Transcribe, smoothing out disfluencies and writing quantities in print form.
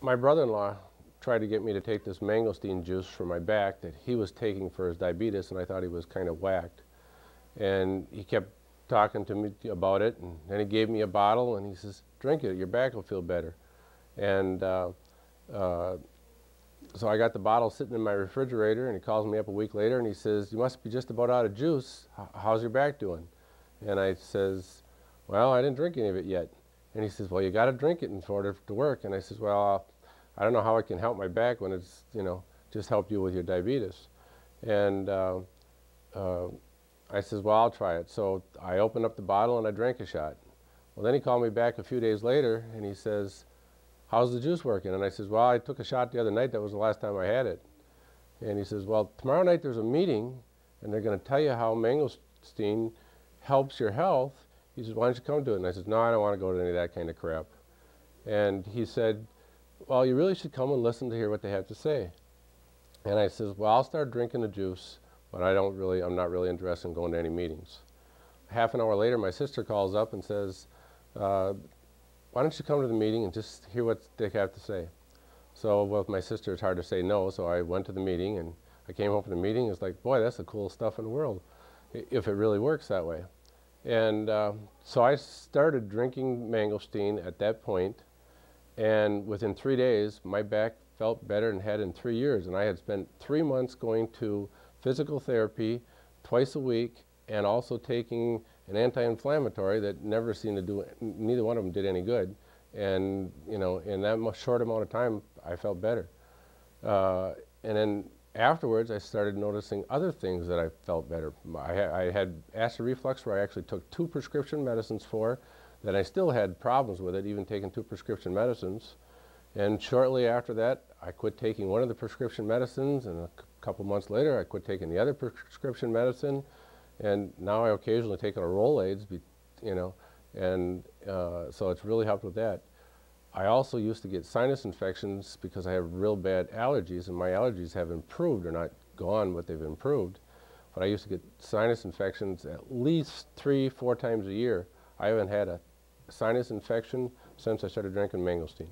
My brother-in-law tried to get me to take this mangosteen juice for my back that he was taking for his diabetes, and I thought he was kind of whacked. And he kept talking to me about it, and then he gave me a bottle, and he says, drink it, your back will feel better. And so I got the bottle sitting in my refrigerator, and he calls me up a week later, and he says, you must be just about out of juice. How's your back doing? And I says, well, I didn't drink any of it yet. And he says, well, you got to drink it in order to work. And I says, well, I don't know how it can help my back when it's, you know, just helped you with your diabetes. And I says, well, I'll try it. So I opened up the bottle and I drank a shot. Well, then he called me back a few days later, and he says, how's the juice working? And I says, well, I took a shot the other night. That was the last time I had it. And he says, well, tomorrow night there's a meeting, and they're going to tell you how mangosteen helps your health. He says, why don't you come to it? And I said, no, I don't want to go to any of that kind of crap. And he said, well, you really should come and listen to hear what they have to say. And I says, well, I'll start drinking the juice, but I'm not really interested in going to any meetings. Half an hour later, my sister calls up and says, why don't you come to the meeting and just hear what they have to say? So with my sister, it's hard to say no, so I went to the meeting, and I came home from the meeting. It's like, boy, that's the coolest stuff in the world, if it really works that way. And so I started drinking mangosteen at that point, and within 3 days, my back felt better than it had in 3 years. And I had spent 3 months going to physical therapy twice a week, and also taking an anti-inflammatory that never seemed to do, neither one of them did any good. And, you know, in that short amount of time, I felt better. And then afterwards, I started noticing other things that I felt better. I had acid reflux, where I actually took 2 prescription medicines for, that I still had problems with it, even taking 2 prescription medicines. And shortly after that, I quit taking one of the prescription medicines, and a couple months later, I quit taking the other prescription medicine. And now I occasionally take a Rolaids, you know, and so it's really helped with that. I also used to get sinus infections because I have real bad allergies, and my allergies have improved. They're not gone, but they've improved. But I used to get sinus infections at least 3-4 times a year. I haven't had a sinus infection since I started drinking mangosteen.